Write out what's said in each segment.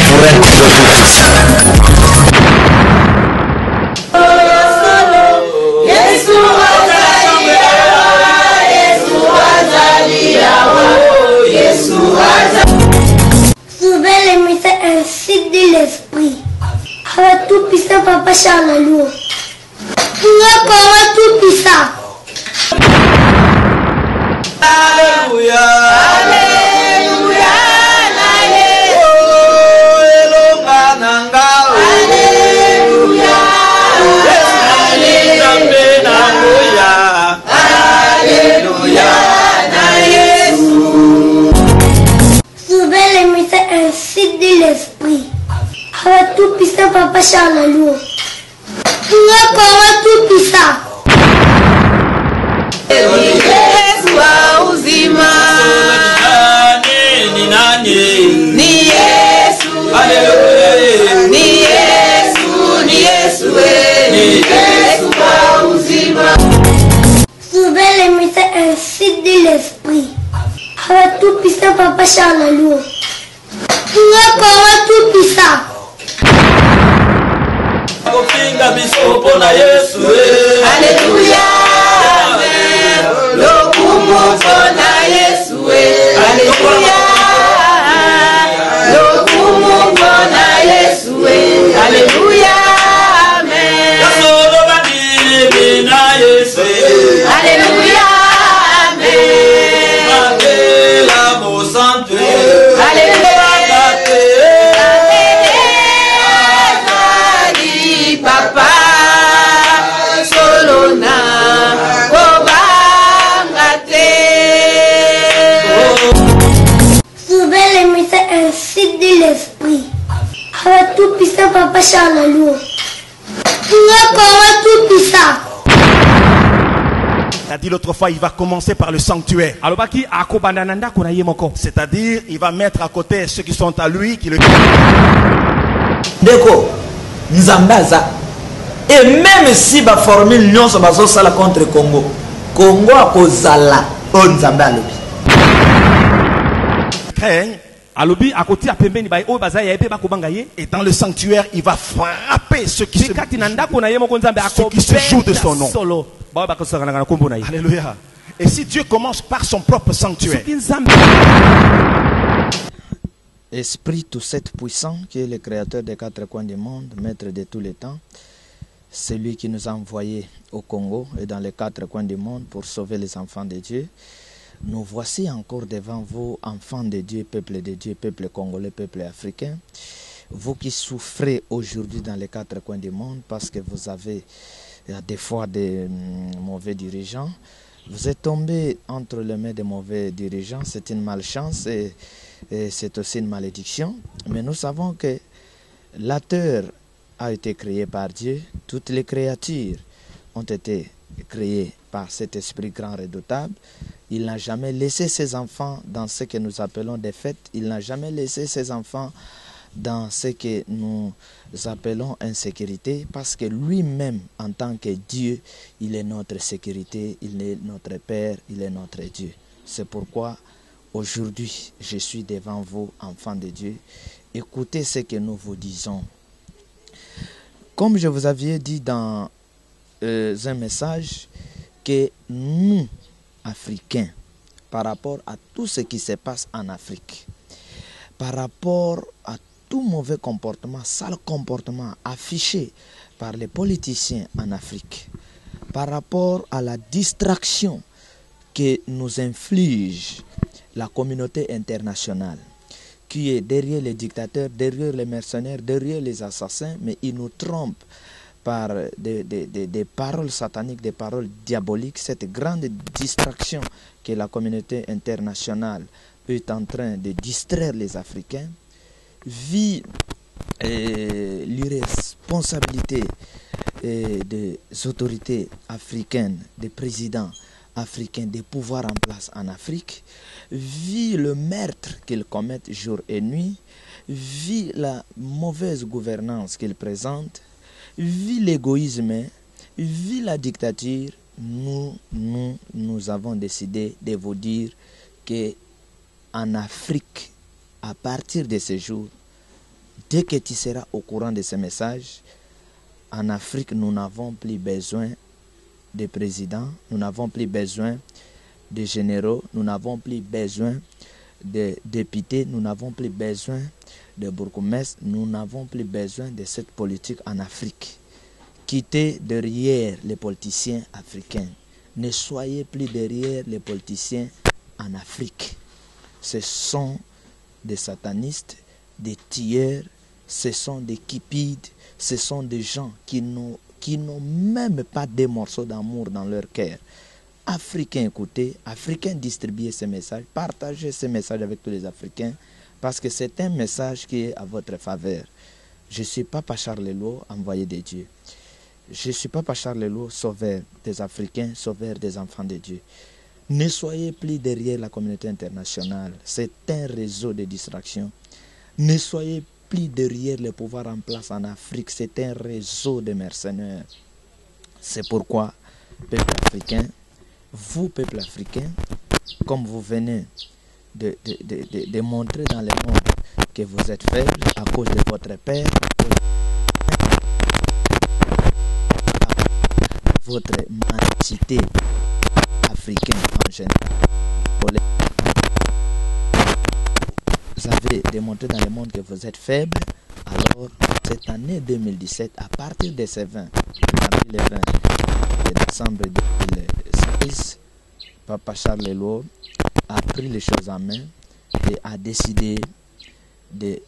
pour un Congo Souvent les médecins ainsi de l'esprit. Alors tout puissant Papa Charles Lourd. Comment tout puissant. Alléluia. Alléluia. Alléluia. Alléluia. Souvent les médecins ainsi de l'esprit. Alors tout puissant Papa Charles Lourd. Comment tout puissant. Souvent les médecins ainsi de l'esprit. Alors tout puissant Papa Charles Lourd. Comment tout puissant. Alléluia. Alléluia. Alléluia. Papa Solona Kobangate. Souvent les médecins ainsi de l'esprit. Alors tout puissant Papa Charles Lourd. Comment tout puissant. Il a dit l'autre fois, il va commencer par le sanctuaire. C'est-à-dire, il va mettre à côté ceux qui sont à lui, qui le... Deko, Nzambaza. Et même si la formule non se base sur la contre Congo, Congo a kozala on Nzamba lobi. Et dans le sanctuaire, il va frapper ceux qui se jouent de son nom. Alléluia. Et si Dieu commence par son propre sanctuaire, Esprit tout sept puissant, qui est le créateur des quatre coins du monde, maître de tous les temps, celui qui nous a envoyés au Congo et dans les quatre coins du monde pour sauver les enfants de Dieu, nous voici encore devant vous, enfants de Dieu, peuple congolais, peuple africain, vous qui souffrez aujourd'hui dans les quatre coins du monde parce que vous avez des fois des mauvais dirigeants, vous êtes tombés entre les mains des mauvais dirigeants, c'est une malchance et c'est aussi une malédiction, mais nous savons que la terre a été créée par Dieu, toutes les créatures ont été créées par cet esprit grand redoutable. Il n'a jamais laissé ses enfants dans ce que nous appelons des fêtes, il n'a jamais laissé ses enfants dans ce que nous appelons insécurité, parce que lui-même, en tant que Dieu, il est notre sécurité, il est notre Père, il est notre Dieu. C'est pourquoi aujourd'hui, je suis devant vous, enfants de Dieu. Écoutez ce que nous vous disons. Comme je vous avais dit dans un message, que nous, Africains, par rapport à tout ce qui se passe en Afrique, par rapport à tout mauvais comportement, sale comportement affiché par les politiciens en Afrique, par rapport à la distraction que nous inflige la communauté internationale, qui est derrière les dictateurs, derrière les mercenaires, derrière les assassins, mais ils nous trompent par des paroles sataniques, des paroles diaboliques, cette grande distraction que la communauté internationale est en train de distraire les Africains, vit l'irresponsabilité des autorités africaines, des présidents africains, des pouvoirs en place en Afrique, vit le meurtre qu'ils commettent jour et nuit, vit la mauvaise gouvernance qu'ils présentent, vit l'égoïsme, vit la dictature. Nous avons décidé de vous dire que en Afrique, à partir de ce jour, Dès que tu seras au courant de ces messages, en Afrique, nous n'avons plus besoin de présidents, nous n'avons plus besoin de généraux, nous n'avons plus besoin de députés, nous n'avons plus besoin de bourgmestres, nous n'avons plus besoin de cette politique en Afrique. Quittez derrière les politiciens africains. Ne soyez plus derrière les politiciens en Afrique. Ce sont des satanistes, des tueurs, ce sont des cupides, ce sont des gens qui n'ont même pas des morceaux d'amour dans leur cœur. Africains, écoutez, Africains, distribuez ces messages, partagez ces messages avec tous les Africains, parce que c'est un message qui est à votre faveur. Je ne suis pas Charles Lelo, envoyé de Dieu. Je ne suis pas Charles Lelo, sauveur des Africains, sauveur des enfants de Dieu. Ne soyez plus derrière la communauté internationale. C'est un réseau de distraction. Ne soyez plus derrière le pouvoir en place en Afrique. C'est un réseau de mercenaires. C'est pourquoi, peuple africain, vous, peuple africain, comme vous venez de montrer dans le monde que vous êtes faible à cause de votre père, votre mendicité africaine en général. Vous avez démontré dans le monde que vous êtes faible. Alors, cette année 2017, à partir de ce 20, le 20 de décembre 2016, Papa Charles Lelo a pris les choses en main et a décidé de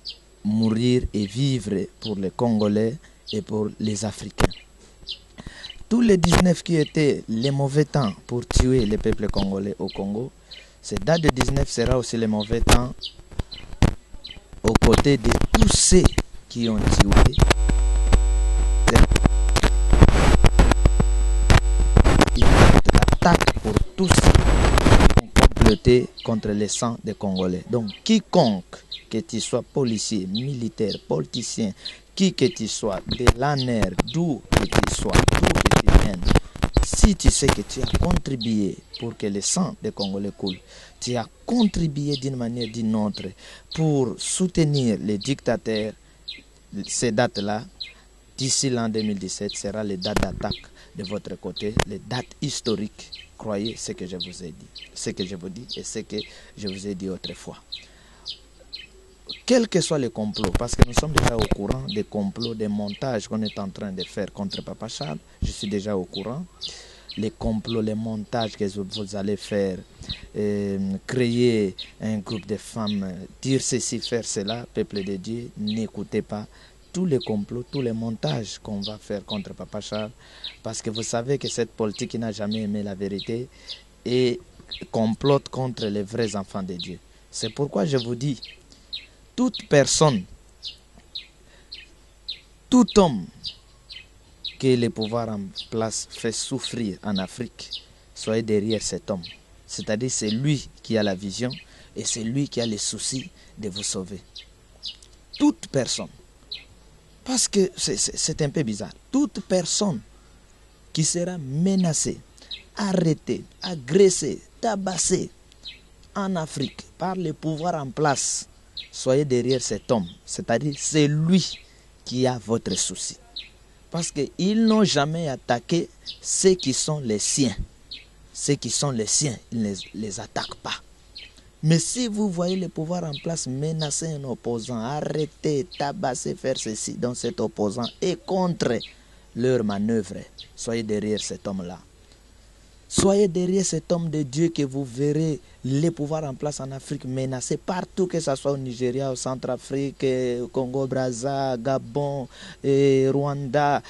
mourir et vivre pour les Congolais et pour les Africains. Tous les 19 qui étaient les mauvais temps pour tuer les peuples congolais au Congo, cette date de 19 sera aussi le mauvais temps aux côtés de tous ceux qui ont tué. Il y a l'attaque pour tous ceux qui ont comploté contre le sang des Congolais. Donc quiconque, que tu sois policier, militaire, politicien, qui que tu sois, de l'ANER, d'où que tu sois, d'où que tu viennes, si tu sais que tu as contribué pour que le sang des Congolais coule, tu as contribué d'une manière ou d'une autre pour soutenir les dictateurs, ces dates-là, d'ici l'an 2017, sera les dates d'attaque de votre côté, les dates historiques. Croyez ce que je vous ai dit, ce que je vous dis et ce que je vous ai dit autrefois. Quel que soit le complot, parce que nous sommes déjà au courant des complots, des montages qu'on est en train de faire contre Papa Charles, je suis déjà au courant. Les complots, les montages que vous allez faire, créer un groupe de femmes, dire ceci, faire cela, peuple de Dieu, n'écoutez pas tous les complots, tous les montages qu'on va faire contre Papa Charles, parce que vous savez que cette politique n'a jamais aimé la vérité et complote contre les vrais enfants de Dieu. C'est pourquoi je vous dis, toute personne, tout homme que le pouvoir en place fait souffrir en Afrique, soyez derrière cet homme. C'est-à-dire c'est lui qui a la vision et c'est lui qui a le souci de vous sauver. Toute personne. Parce que c'est un peu bizarre. Toute personne qui sera menacée, arrêtée, agressée, tabassée en Afrique par le pouvoir en place, soyez derrière cet homme. C'est-à-dire c'est lui qui a votre souci. Parce qu'ils n'ont jamais attaqué ceux qui sont les siens. Ceux qui sont les siens, ils ne les attaquent pas. Mais si vous voyez le pouvoir en place menacer un opposant, arrêter, tabasser, faire ceci, donc cet opposant est contre leur manœuvre, soyez derrière cet homme-là. Soyez derrière cet homme de Dieu que vous verrez les pouvoirs en place en Afrique menacés partout, que ce soit au Nigeria, au Centrafrique, au Congo-Brazza, Gabon, Rwanda,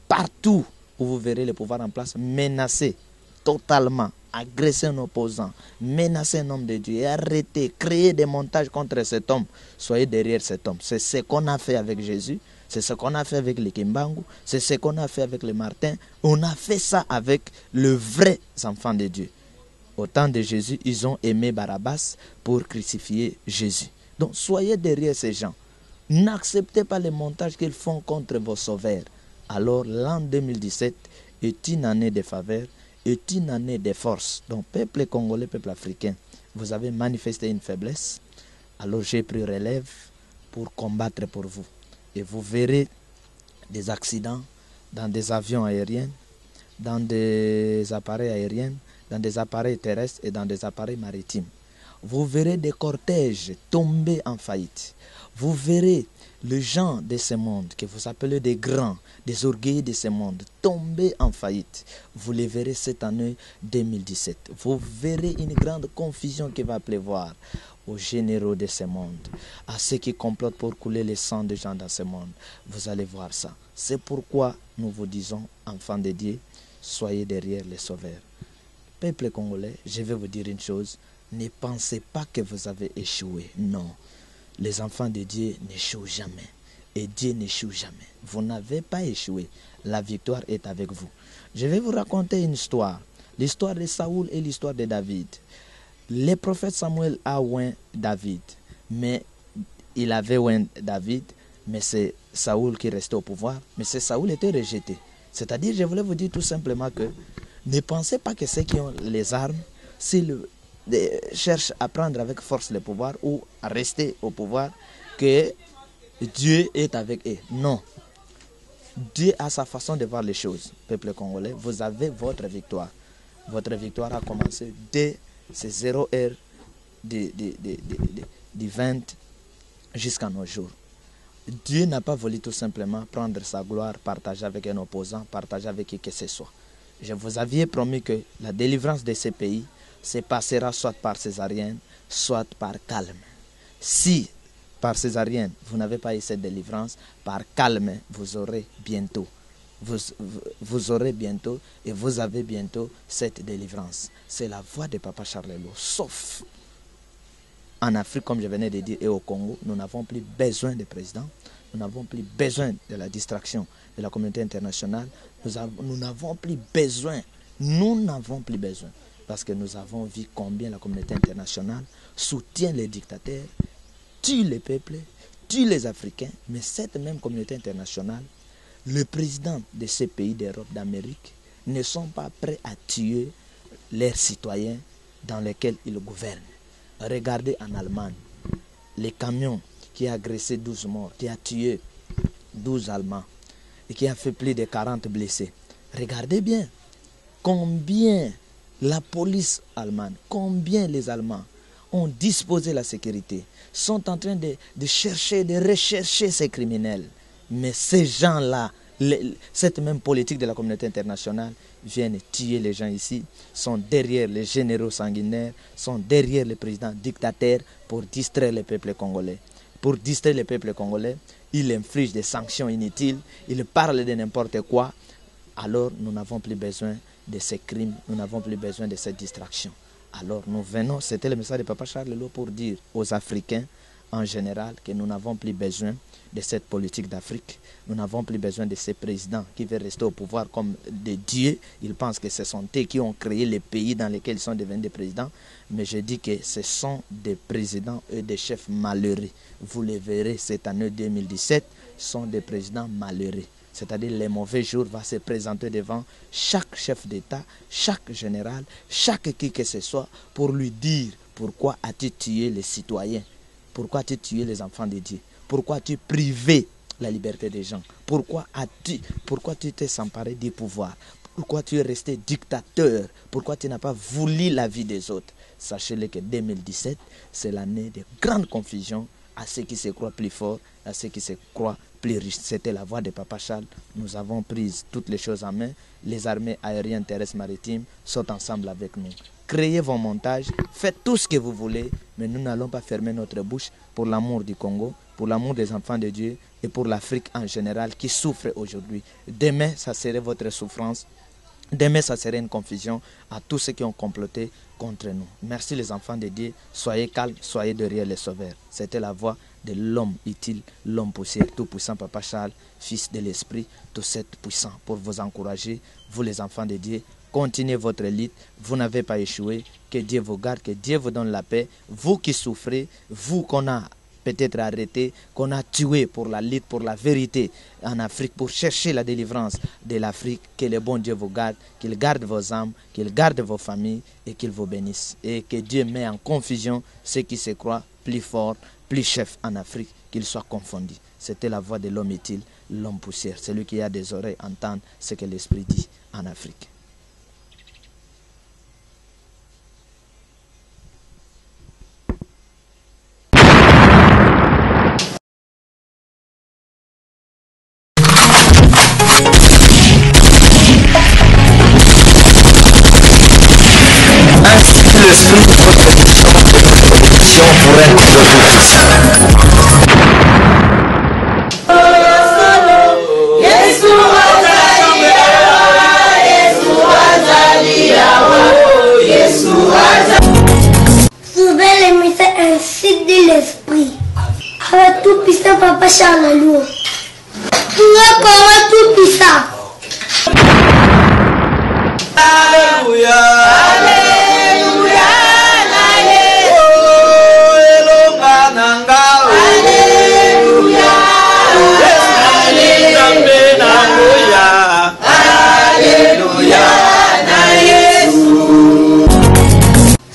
partout où vous verrez les pouvoirs en place menacés totalement, agresser un opposant, menacer un homme de Dieu et arrêter, créer des montages contre cet homme. Soyez derrière cet homme. C'est ce qu'on a fait avec Jésus. C'est ce qu'on a fait avec les Kimbangu, c'est ce qu'on a fait avec les Martin. On a fait ça avec le vrai enfant de Dieu. Au temps de Jésus, ils ont aimé Barabbas pour crucifier Jésus. Donc soyez derrière ces gens. N'acceptez pas les montages qu'ils font contre vos sauveurs. Alors l'an 2017 est une année de faveur, est une année de force. Donc peuple congolais, peuple africain, vous avez manifesté une faiblesse. Alors j'ai pris relève pour combattre pour vous. Et vous verrez des accidents dans des avions aériens, dans des appareils aériens, dans des appareils terrestres et dans des appareils maritimes. Vous verrez des cortèges tomber en faillite. Vous verrez les gens de ce monde, que vous appelez des grands, des orgueils de ce monde, tomber en faillite. Vous les verrez cette année 2017. Vous verrez une grande confusion qui va pleuvoir aux généraux de ce monde, à ceux qui complotent pour couler le sang des gens dans ce monde. Vous allez voir ça. C'est pourquoi nous vous disons, enfants de Dieu, soyez derrière les sauveurs. Peuple congolais, je vais vous dire une chose, ne pensez pas que vous avez échoué. Non, les enfants de Dieu n'échouent jamais. Et Dieu n'échoue jamais. Vous n'avez pas échoué. La victoire est avec vous. Je vais vous raconter une histoire. L'histoire de Saoul et l'histoire de David. Le prophète Samuel a oint David. Mais il avait oint David, mais c'est Saoul qui restait au pouvoir. Mais c'est Saoul était rejeté. C'est-à-dire, je voulais vous dire tout simplement que ne pensez pas que ceux qui ont les armes, s'ils cherchent à prendre avec force le pouvoir ou à rester au pouvoir, que Dieu est avec eux. Non. Dieu a sa façon de voir les choses. Peuple congolais, vous avez votre victoire. Votre victoire a commencé dès ces 0 heures du 20 jusqu'à nos jours. Dieu n'a pas voulu tout simplement prendre sa gloire, partager avec un opposant, partager avec qui que ce soit. Je vous avais promis que la délivrance de ces pays se passera soit par césarienne, soit par calme. Si par césarienne, vous n'avez pas eu cette délivrance, par calme, vous aurez bientôt. Vous aurez bientôt et vous avez bientôt cette délivrance. C'est la voix de Papa Charles Lelo. Sauf en Afrique, comme je venais de dire, et au Congo, nous n'avons plus besoin de président. Nous n'avons plus besoin de la distraction de la communauté internationale. Nous n'avons plus besoin. Nous n'avons plus besoin. Parce que nous avons vu combien la communauté internationale soutient les dictateurs, tue les peuples, tue les Africains. Mais cette même communauté internationale, les présidents de ces pays d'Europe, d'Amérique, ne sont pas prêts à tuer leurs citoyens dans lesquels ils gouvernent. Regardez en Allemagne, les camions qui a agressé 12 morts, qui a tué 12 Allemands et qui a fait plus de 40 blessés. Regardez bien combien la police allemande, combien les Allemands ont disposé la sécurité, sont en train de chercher, de rechercher ces criminels. Mais ces gens-là, cette même politique de la communauté internationale, viennent tuer les gens ici, sont derrière les généraux sanguinaires, sont derrière les présidents dictateurs pour distraire le peuple congolais. Pour distraire le peuple congolais, ils infligent des sanctions inutiles, ils parlent de n'importe quoi. Alors nous n'avons plus besoin de ces crimes, nous n'avons plus besoin de cette distraction. Alors nous venons, c'était le message de Papa Charles Lelo pour dire aux Africains en général que nous n'avons plus besoin de cette politique d'Afrique. Nous n'avons plus besoin de ces présidents qui veulent rester au pouvoir comme des dieux. Ils pensent que ce sont eux qui ont créé les pays dans lesquels ils sont devenus des présidents. Mais je dis que ce sont des présidents et des chefs malheureux. Vous les verrez cette année 2017, sont des présidents malheureux. C'est-à-dire les mauvais jours vont se présenter devant chaque chef d'État, chaque général, chaque qui que ce soit pour lui dire pourquoi as-tu tué les citoyens, pourquoi as-tu tué les enfants de Dieu, pourquoi as-tu privé la liberté des gens, pourquoi tu t'es emparé du pouvoir, pourquoi tu es resté dictateur, pourquoi tu n'as pas voulu la vie des autres. Sachez-le que 2017, c'est l'année de grande confusion à ceux qui se croient plus forts, à ceux qui se croient plus riches. C'était la voix de Papa Charles. Nous avons pris toutes les choses en main. Les armées aériennes, terrestres, maritimes sont ensemble avec nous. Créez vos montages, faites tout ce que vous voulez, mais nous n'allons pas fermer notre bouche pour l'amour du Congo, pour l'amour des enfants de Dieu et pour l'Afrique en général qui souffre aujourd'hui. Demain, ça serait votre souffrance. Demain, ça serait une confusion à tous ceux qui ont comploté contre nous. Merci les enfants de Dieu. Soyez calmes, soyez derrière les sauveurs. C'était la voix de l'homme utile, l'homme poussière, tout puissant Papa Charles, fils de l'esprit, tout cet puissant pour vous encourager. Vous les enfants de Dieu, continuez votre lutte. Vous n'avez pas échoué. Que Dieu vous garde, que Dieu vous donne la paix. Vous qui souffrez, vous qu'on a peut-être arrêté, qu'on a tué pour la lutte, pour la vérité en Afrique, pour chercher la délivrance de l'Afrique, que le bon Dieu vous garde, qu'il garde vos âmes, qu'il garde vos familles et qu'il vous bénisse. Et que Dieu met en confusion ceux qui se croient plus forts, plus chefs en Afrique, qu'ils soient confondus. C'était la voix de l'homme utile, l'homme poussière. Celui qui a des oreilles entende ce que l'Esprit dit en Afrique. Ainsi que l'esprit de votre production pour être de tous. Souvent les messages ainsi de l'esprit. Avec tout puissant Papa Charles. Comment tout puissant. Alléluia. Alléluia.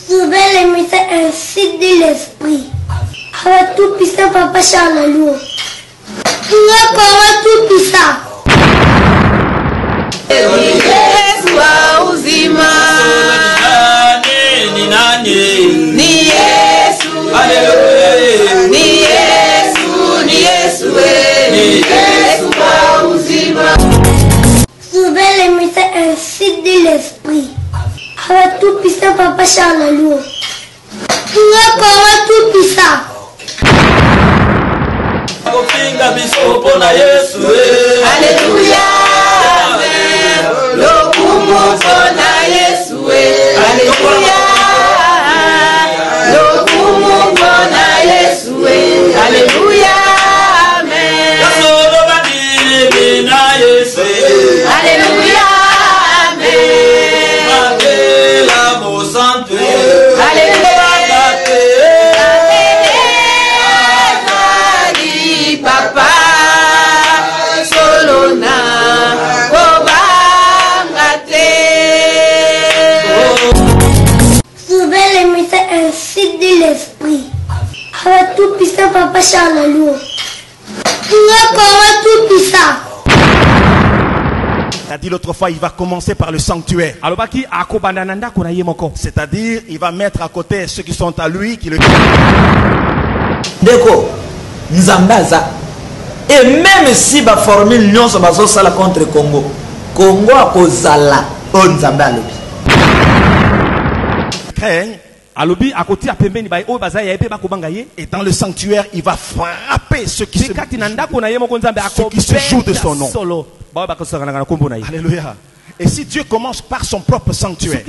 Souvent les messages ainsi de l'esprit. Avec tout puissant Papa Charles. Comment tout puissant. Yesu wa uzima ni Yesu, ni Yesu, ni Yesu, ni Yesu wa uzima. Souvent les messages ainsi de l'esprit. Avec tout puissant Papa Charles. Comment tout puissant. Alléluia. Lokumu pona Yesu. Alléluia. Lokumu pona Yesu. Alléluia. Amen. Alléluia. Papa Solona Kobangate. Souvent les messages ainsi de l'esprit. Avec tout puissant Papa Charles. Comment tout puissant. Il a dit l'autre fois, il va commencer par le sanctuaire. C'est-à-dire, il va mettre à côté ceux qui sont à lui, qui le... Deko, Nzambaza. Et même si la formule non se base sur la contre Congo, Congo a kozala on Nzamba lobi. Et dans le sanctuaire, il va frapper ceux qui se jouent de son nom. Alléluia. Et si Dieu commence par son propre sanctuaire,